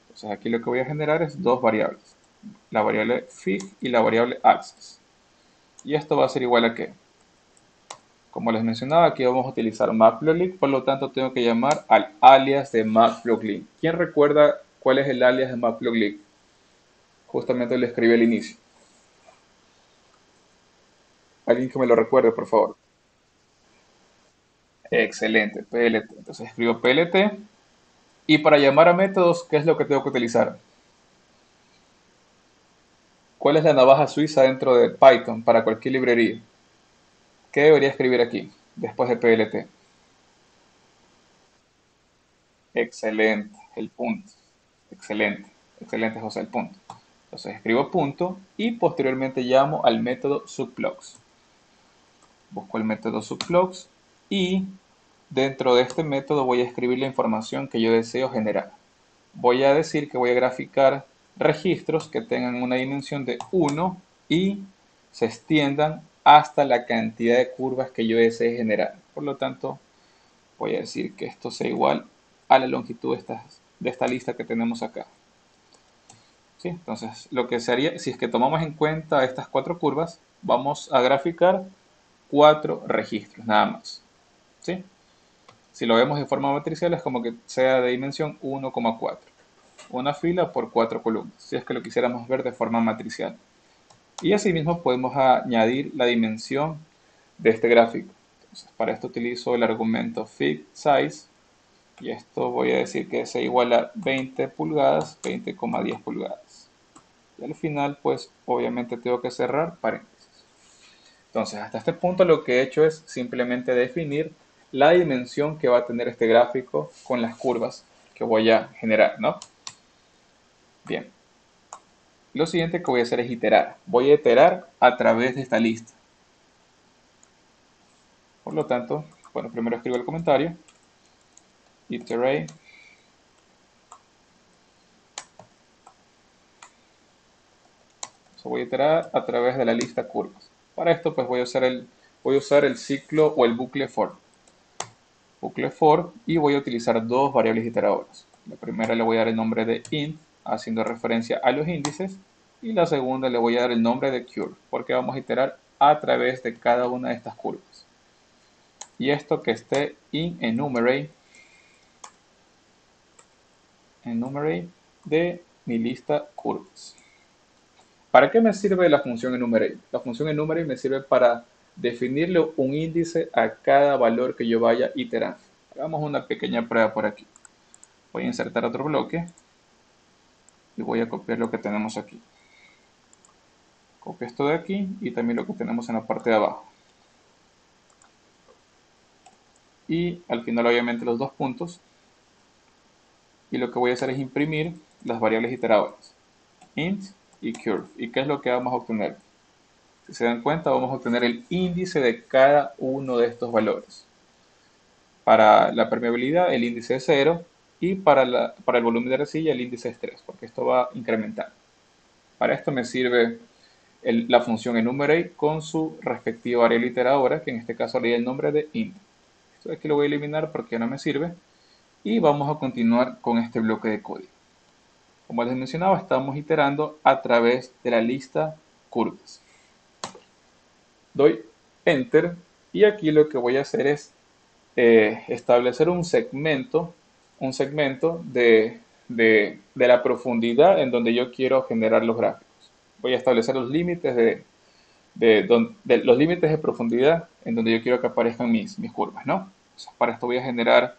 Entonces, aquí lo que voy a generar es dos variables, la variable fig y la variable axis. Y esto va a ser igual a qué? Como les mencionaba, aquí vamos a utilizar Matplotlib, por lo tanto tengo que llamar al alias de Matplotlib. ¿Quién recuerda cuál es el alias de Matplotlib? Justamente lo escribí al inicio. Alguien que me lo recuerde, por favor. Excelente, PLT. Entonces escribo PLT. Y para llamar a métodos, ¿qué es lo que tengo que utilizar? ¿Cuál es la navaja suiza dentro de Python para cualquier librería? ¿Qué debería escribir aquí después de PLT? Excelente, el punto. Excelente, excelente, José, el punto. Entonces escribo punto y posteriormente llamo al método subplots. Busco el método subplots y dentro de este método voy a escribir la información que yo deseo generar. Voy a decir que voy a graficar registros que tengan una dimensión de 1 y se extiendan hasta la cantidad de curvas que yo desee generar. Por lo tanto, voy a decir que esto sea igual a la longitud de esta lista que tenemos acá. ¿Sí? Entonces, lo que se haría, si es que tomamos en cuenta estas cuatro curvas, vamos a graficar 4 registros, nada más. ¿Sí? Si lo vemos de forma matricial, es como que sea de dimensión 1,4. Una fila por 4 columnas, si es que lo quisiéramos ver de forma matricial. Y asimismo podemos añadir la dimensión de este gráfico. Entonces, para esto utilizo el argumento figSize y esto voy a decir que sea igual a 20 pulgadas, 20,10 pulgadas. Y al final, pues obviamente tengo que cerrar paréntesis. Entonces, hasta este punto lo que he hecho es simplemente definir la dimensión que va a tener este gráfico con las curvas que voy a generar, ¿no? Bien. Lo siguiente que voy a hacer es iterar. Voy a iterar a través de esta lista. Por lo tanto, bueno, primero escribo el comentario. Iterate. Voy a iterar a través de la lista curvas. Para esto, pues voy a usar el ciclo o el bucle for. Bucle for y voy a utilizar dos variables iteradoras. La primera le voy a dar el nombre de int, haciendo referencia a los índices. Y la segunda le voy a dar el nombre de curve, porque vamos a iterar a través de cada una de estas curvas. Y esto que esté in enumerate de mi lista curvas. ¿Para qué me sirve la función enumerate? La función enumerate me sirve para definirle un índice a cada valor que yo vaya iterando. Hagamos una pequeña prueba por aquí. Voy a insertar otro bloque y voy a copiar lo que tenemos aquí. Copio esto de aquí y también lo que tenemos en la parte de abajo. Y al final obviamente los dos puntos. Y lo que voy a hacer es imprimir las variables iteradoras. Int y curve. ¿Y qué es lo que vamos a obtener? Si se dan cuenta, vamos a obtener el índice de cada uno de estos valores. Para la permeabilidad, el índice es 0 y para el volumen de arcilla, el índice es 3, porque esto va a incrementar. Para esto me sirve la función enumerate con su respectiva variable iteradora, que en este caso le da el nombre de int. Esto de aquí lo voy a eliminar porque no me sirve. Y vamos a continuar con este bloque de código. Como les mencionaba, estamos iterando a través de la lista curvas. Doy Enter y aquí lo que voy a hacer es establecer un segmento de la profundidad en donde yo quiero generar los gráficos. Voy a establecer los límites de los límites de profundidad en donde yo quiero que aparezcan mis curvas, ¿no? Entonces, para esto voy a generar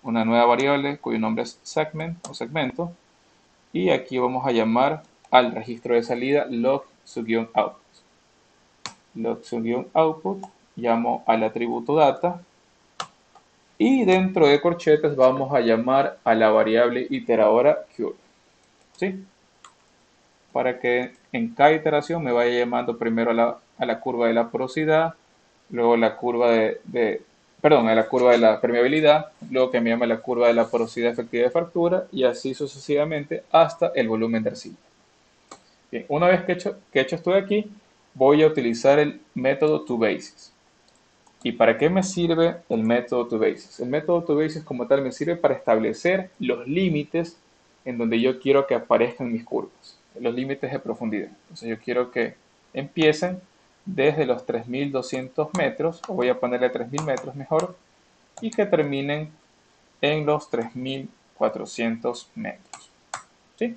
una nueva variable cuyo nombre es segment o segmento, y aquí vamos a llamar al registro de salida log_output. Log_output, llamo al atributo data, y dentro de corchetes vamos a llamar a la variable iteradora curve, ¿sí? Para que en cada iteración me vaya llamando primero a la curva de la porosidad, luego la curva a la curva de la permeabilidad, luego que me llame la curva de la porosidad efectiva de fractura, y así sucesivamente hasta el volumen de arcilla. Bien, una vez que he hecho esto de aquí, voy a utilizar el método toBasis. ¿Y para qué me sirve el método toBasis? El método toBasis como tal me sirve para establecer los límites en donde yo quiero que aparezcan mis curvas, los límites de profundidad. Entonces yo quiero que empiecen desde los 3200 metros, o voy a ponerle 3000 metros mejor, y que terminen en los 3400 metros. ¿Sí?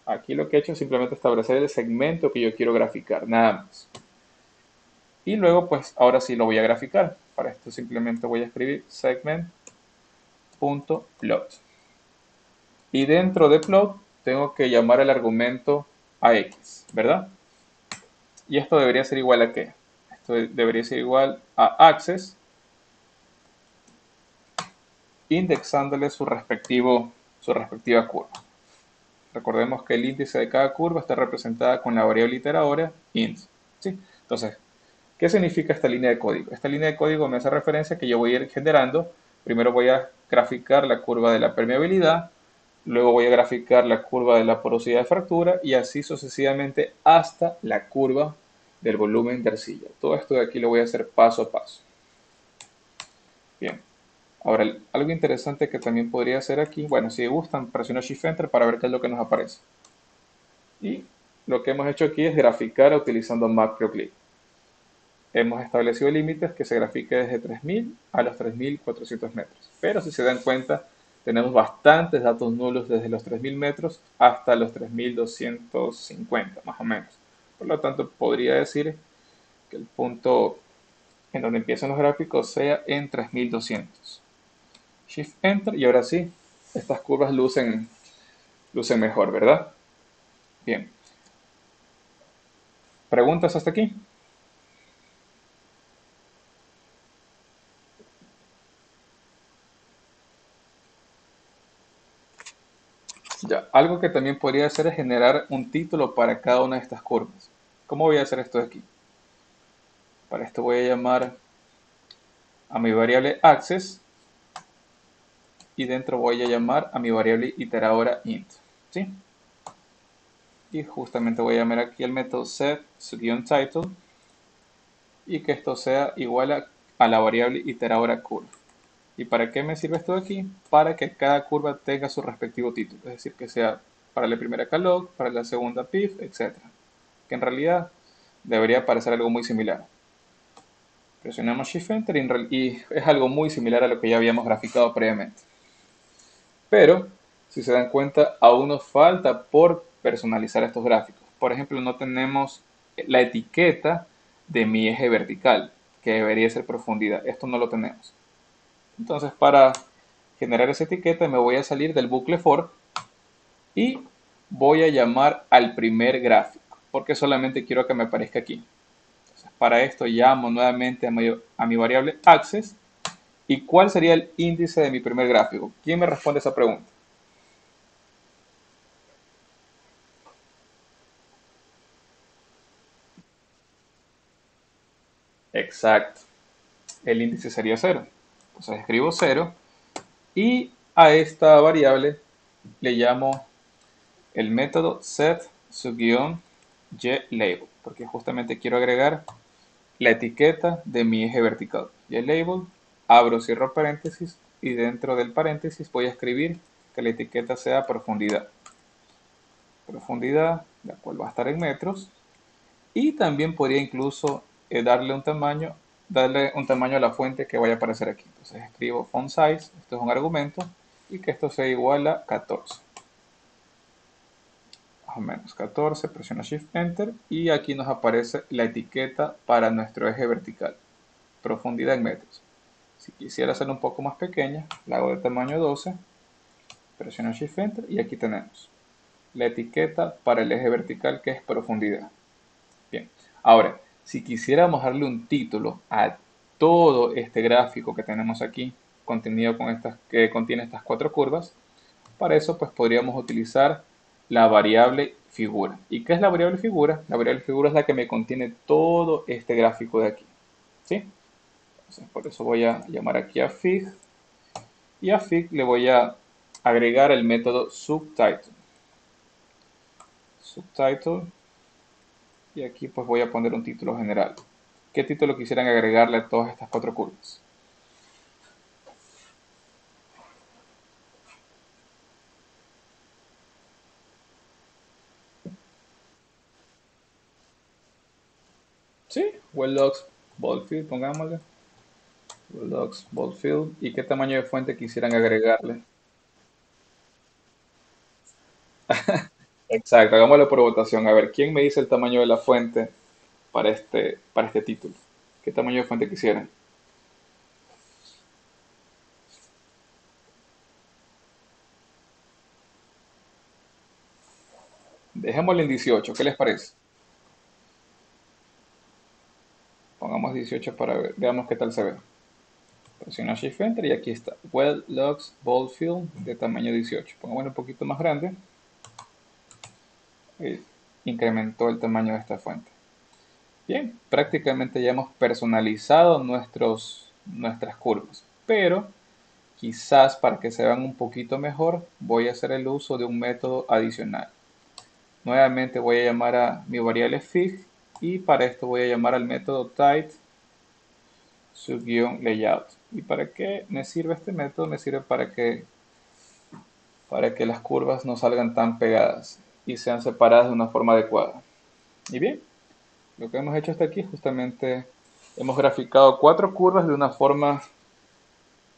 Aquí lo que he hecho es simplemente establecer el segmento que yo quiero graficar, nada más. Y luego, pues, ahora sí lo voy a graficar. Para esto simplemente voy a escribir segment.plot. Y dentro de plot tengo que llamar el argumento a x, ¿verdad? Y esto debería ser igual a ¿qué? Esto debería ser igual a access, indexándole su respectiva curva. Recordemos que el índice de cada curva está representada con la variable iteradora int, ¿sí? Entonces, ¿qué significa esta línea de código? Esta línea de código me hace referencia que yo voy a ir generando. Primero voy a graficar la curva de la permeabilidad, luego voy a graficar la curva de la porosidad de fractura, y así sucesivamente hasta la curva del volumen de arcilla. Todo esto de aquí lo voy a hacer paso a paso. Bien. Ahora, algo interesante que también podría hacer aquí, bueno, si gustan, presiono Shift Enter para ver qué es lo que nos aparece. Y lo que hemos hecho aquí es graficar utilizando Matplotlib. Hemos establecido límites que se grafique desde 3000 a los 3400 metros. Pero si se dan cuenta, tenemos bastantes datos nulos desde los 3000 metros hasta los 3250, más o menos. Por lo tanto, podría decir que el punto en donde empiezan los gráficos sea en 3200. Shift Enter, y ahora sí, estas curvas lucen mejor, ¿verdad? Bien. ¿Preguntas hasta aquí? Ya, algo que también podría hacer es generar un título para cada una de estas curvas. ¿Cómo voy a hacer esto de aquí? Para esto voy a llamar a mi variable access, y dentro voy a llamar a mi variable iteradora int, ¿sí? Y justamente voy a llamar aquí el método set_title, y que esto sea igual a la variable iteradora curve. ¿Y para qué me sirve esto de aquí? Para que cada curva tenga su respectivo título, es decir, que sea para la primera calog, para la segunda pif, etc. Que en realidad debería parecer algo muy similar. Presionamos Shift Enter y es algo muy similar a lo que ya habíamos graficado previamente. Pero, si se dan cuenta, aún nos falta por personalizar estos gráficos. Por ejemplo, no tenemos la etiqueta de mi eje vertical, que debería ser profundidad. Esto no lo tenemos. Entonces, para generar esa etiqueta me voy a salir del bucle for y voy a llamar al primer gráfico, porque solamente quiero que me aparezca aquí. Entonces, para esto llamo nuevamente a mi variable access. ¿Y cuál sería el índice de mi primer gráfico? ¿Quién me responde esa pregunta? Exacto. El índice sería 0. Entonces escribo 0 y a esta variable le llamo el método set_label, porque justamente quiero agregar la etiqueta de mi eje vertical. Y el label, abro, cierro paréntesis, y dentro del paréntesis voy a escribir que la etiqueta sea profundidad. Profundidad, la cual va a estar en metros. Y también podría incluso darle un tamaño a la fuente que vaya a aparecer aquí. Entonces escribo font size, esto es un argumento, y que esto sea igual a 14. más o menos 14, presiono Shift Enter y aquí nos aparece la etiqueta para nuestro eje vertical, profundidad en metros. Si quisiera hacerla un poco más pequeña, la hago de tamaño 12, presiono Shift Enter y aquí tenemos la etiqueta para el eje vertical que es profundidad. Bien, ahora, si quisiéramos darle un título a todo este gráfico que tenemos aquí, contenido con que contiene estas cuatro curvas, para eso pues podríamos utilizar la variable figura. ¿Y qué es la variable figura? La variable figura es la que me contiene todo este gráfico de aquí. ¿Sí? Entonces, por eso voy a llamar aquí a fig y a fig le voy a agregar el método subtitle. Subtitle y aquí pues voy a poner un título general. ¿Qué título quisieran agregarle a todas estas cuatro curvas? Sí, Well-Logs Boldfield, pongámosle. Well-Logs Boldfield. ¿Y qué tamaño de fuente quisieran agregarle? Exacto, hagámoslo por votación. A ver, ¿quién me dice el tamaño de la fuente para este título? ¿Qué tamaño de fuente quisieran? Dejémosle en 18, ¿qué les parece? Pongamos 18 para ver, veamos qué tal se ve. Presiono Shift Enter y aquí está. Well-Logs Boldfield de tamaño 18. Pongámosle un poquito más grande. Y incrementó el tamaño de esta fuente. Bien, prácticamente ya hemos personalizado nuestras curvas, pero quizás para que se vean un poquito mejor voy a hacer el uso de un método adicional. Nuevamente voy a llamar a mi variable fig y para esto voy a llamar al método tight sub-layout. ¿Y para qué me sirve este método? Me sirve para que las curvas no salgan tan pegadas y sean separadas de una forma adecuada. Y bien, lo que hemos hecho hasta aquí justamente hemos graficado cuatro curvas de una forma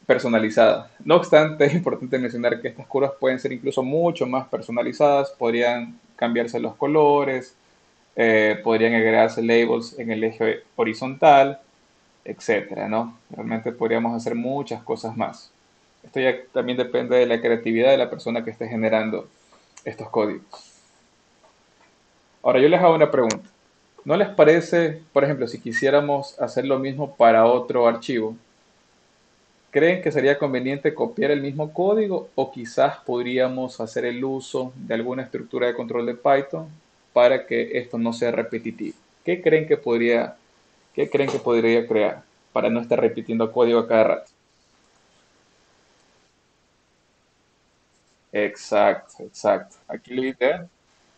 personalizada. No obstante, es importante mencionar que estas curvas pueden ser incluso mucho más personalizadas, podrían cambiarse los colores, podrían agregarse labels en el eje horizontal, etcétera, ¿no? Realmente podríamos hacer muchas cosas más. Esto ya también depende de la creatividad de la persona que esté generando estos códigos. Ahora yo les hago una pregunta. ¿No les parece, por ejemplo, si quisiéramos hacer lo mismo para otro archivo, creen que sería conveniente copiar el mismo código o quizás podríamos hacer el uso de alguna estructura de control de Python para que esto no sea repetitivo? Qué creen que podría crear para no estar repitiendo código a cada rato? Exacto, exacto. Aquí lo ideal,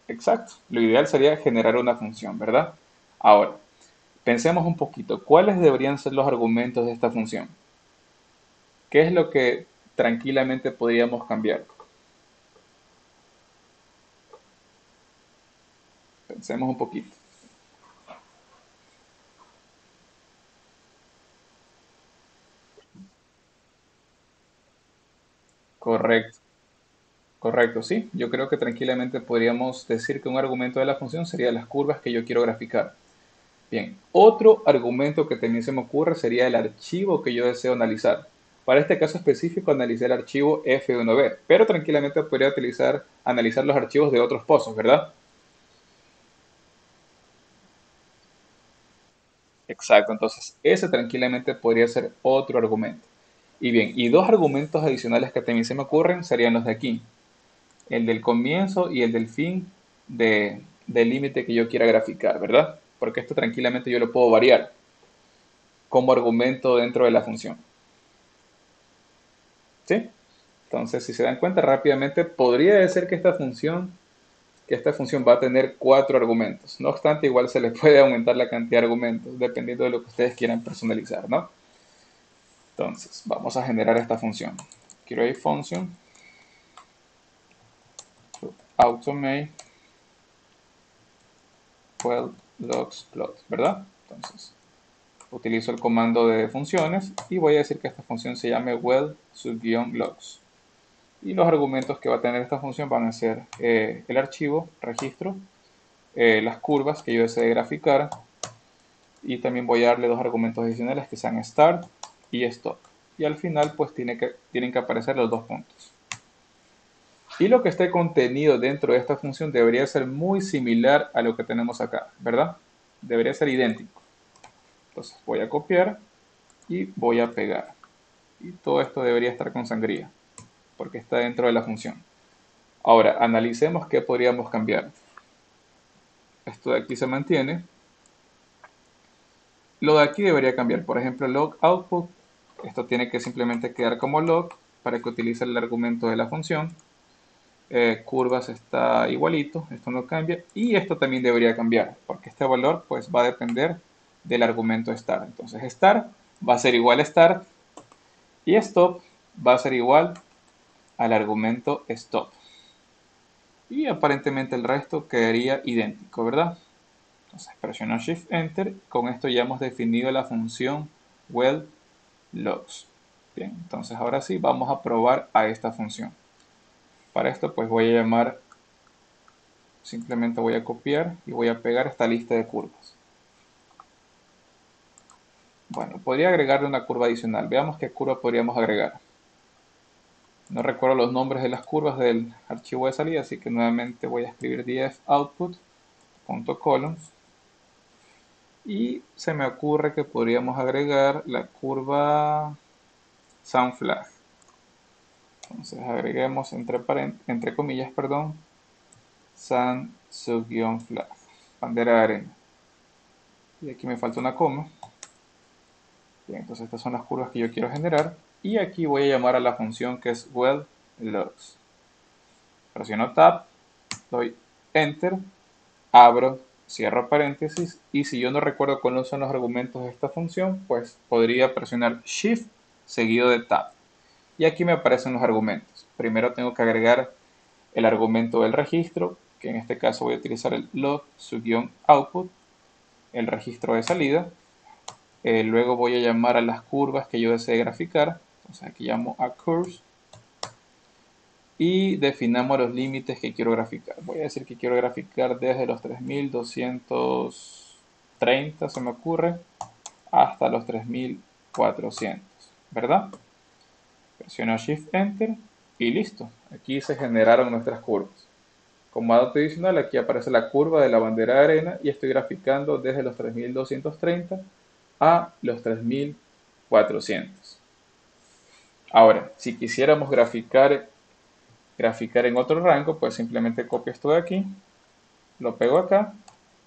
exacto. Lo ideal sería generar una función, ¿verdad? Ahora, pensemos un poquito, ¿cuáles deberían ser los argumentos de esta función? ¿Qué es lo que tranquilamente podríamos cambiar? Pensemos un poquito. Correcto, correcto, sí. Yo creo que tranquilamente podríamos decir que un argumento de la función sería las curvas que yo quiero graficar. Bien, otro argumento que también se me ocurre sería el archivo que yo deseo analizar. Para este caso específico, analicé el archivo F1B, pero tranquilamente podría analizar los archivos de otros pozos, ¿verdad? Exacto, entonces ese tranquilamente podría ser otro argumento. Y bien, y dos argumentos adicionales que también se me ocurren serían los de aquí, el del comienzo y el del fin del límite que yo quiera graficar, ¿verdad? Porque esto tranquilamente yo lo puedo variar como argumento dentro de la función. ¿Sí? Entonces, si se dan cuenta rápidamente, podría decir que esta función va a tener cuatro argumentos. No obstante, igual se le puede aumentar la cantidad de argumentos, dependiendo de lo que ustedes quieran personalizar, ¿no? Entonces, vamos a generar esta función. Create function to automate well logs plot, ¿verdad? Entonces, utilizo el comando de funciones y voy a decir que esta función se llame well-logs. Y los argumentos que va a tener esta función van a ser el archivo, registro, las curvas que yo desee graficar, y también voy a darle dos argumentos adicionales que sean start y stop. Y al final pues tienen que aparecer los dos puntos. Y lo que esté contenido dentro de esta función debería ser muy similar a lo que tenemos acá, ¿verdad? Debería ser idéntico. Entonces voy a copiar y voy a pegar. Y todo esto debería estar con sangría, porque está dentro de la función. Ahora, analicemos qué podríamos cambiar. Esto de aquí se mantiene. Lo de aquí debería cambiar. Por ejemplo, log output. Esto tiene que simplemente quedar como log para que utilice el argumento de la función. Curvas está igualito, esto no cambia. Y esto también debería cambiar, porque este valor pues va a depender del argumento start. Entonces start va a ser igual a start y stop va a ser igual al argumento stop. Y aparentemente el resto quedaría idéntico, ¿verdad? Entonces presiono Shift Enter. Con esto ya hemos definido la función well logs. Bien, entonces ahora sí vamos a probar a esta función. Para esto pues voy a llamar, simplemente voy a copiar y voy a pegar esta lista de curvas. Bueno, podría agregarle una curva adicional. Veamos qué curva podríamos agregar. No recuerdo los nombres de las curvas del archivo de salida, así que nuevamente voy a escribir df_output.columns. Y se me ocurre que podríamos agregar la curva sunFlag. Entonces agreguemos entre comillas, perdón, sun sub-flag, bandera de arena. Y aquí me falta una coma. Bien, entonces estas son las curvas que yo quiero generar. Y aquí voy a llamar a la función que es well_logs. Presiono Tab, doy Enter, abro, cierro paréntesis. Y si yo no recuerdo cuáles son los argumentos de esta función, pues podría presionar Shift seguido de Tab. Y aquí me aparecen los argumentos. Primero tengo que agregar el argumento del registro, que en este caso voy a utilizar el log_output, el registro de salida. Luego voy a llamar a las curvas que yo desee graficar. Entonces aquí llamo a curves y definamos los límites que quiero graficar. Voy a decir que quiero graficar desde los 3230, se me ocurre, hasta los 3400, ¿verdad? Presiono Shift Enter y listo. Aquí se generaron nuestras curvas. Como dato adicional, aquí aparece la curva de la bandera de arena y estoy graficando desde los 3230 a los 3400. Ahora, si quisiéramos graficar en otro rango, pues simplemente copio esto de aquí, lo pego acá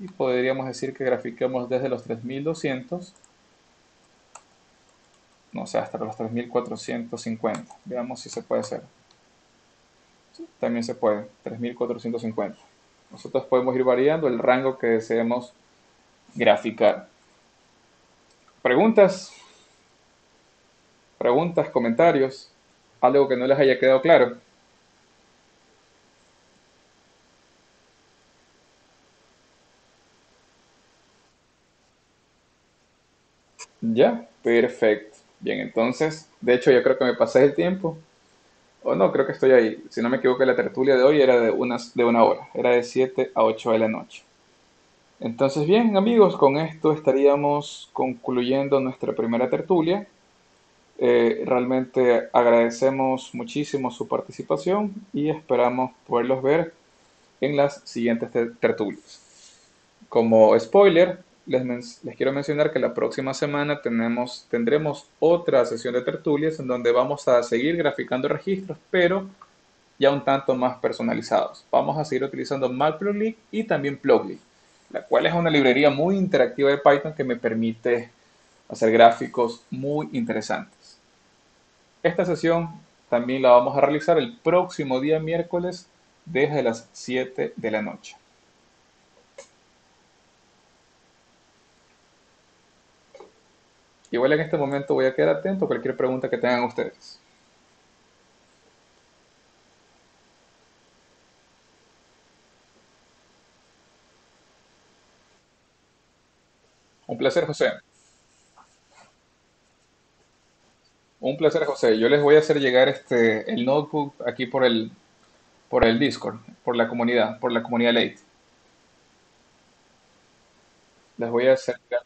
y podríamos decir que grafiquemos desde los 3200, no sé, hasta los 3450. Veamos si se puede hacer. Sí, también se puede, 3450. Nosotros podemos ir variando el rango que deseemos graficar. ¿Preguntas? ¿Preguntas? ¿Comentarios? ¿Algo que no les haya quedado claro? Ya, perfecto. Bien, entonces, de hecho yo creo que me pasé el tiempo. O no, creo que estoy ahí. Si no me equivoco, la tertulia de hoy era de una hora. Era de 7 a 8 de la noche. Entonces, bien, amigos, con esto estaríamos concluyendo nuestra primera tertulia. Realmente agradecemos muchísimo su participación y esperamos poderlos ver en las siguientes tertulias. Como spoiler, les quiero mencionar que la próxima semana tendremos otra sesión de tertulias en donde vamos a seguir graficando registros, pero ya un tanto más personalizados. Vamos a seguir utilizando Matplotlib y también Plotly, la cual es una librería muy interactiva de Python que me permite hacer gráficos muy interesantes. Esta sesión también la vamos a realizar el próximo día miércoles desde las 7 de la noche. Igual en este momento voy a quedar atento a cualquier pregunta que tengan ustedes. Un placer, José. Un placer, José. Yo les voy a hacer llegar el notebook aquí por el Discord, por la comunidad Late. Les voy a hacer llegar.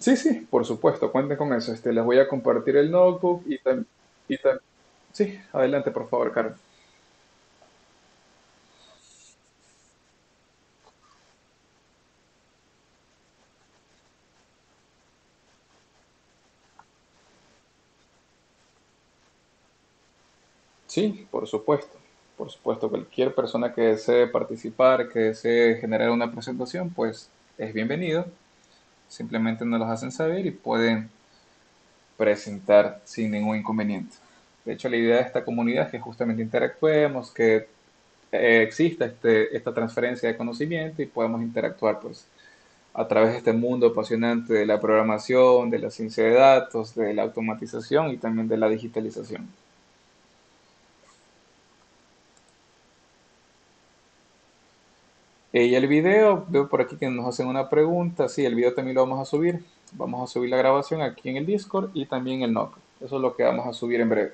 Sí, sí, por supuesto, cuenten con eso. Les voy a compartir el notebook y sí, adelante, por favor, Carlos. Sí, por supuesto. Por supuesto, cualquier persona que desee participar, que desee generar una presentación, pues es bienvenido. Simplemente nos los hacen saber y pueden presentar sin ningún inconveniente. De hecho, la idea de esta comunidad es que justamente interactuemos, que exista esta transferencia de conocimiento y podamos interactuar pues, a través de este mundo apasionante de la programación, de la ciencia de datos, de la automatización y también de la digitalización. Y el video, veo por aquí que nos hacen una pregunta. Sí, el video también lo vamos a subir. Vamos a subir la grabación aquí en el Discord y también en el NOC. Eso es lo que vamos a subir en breve.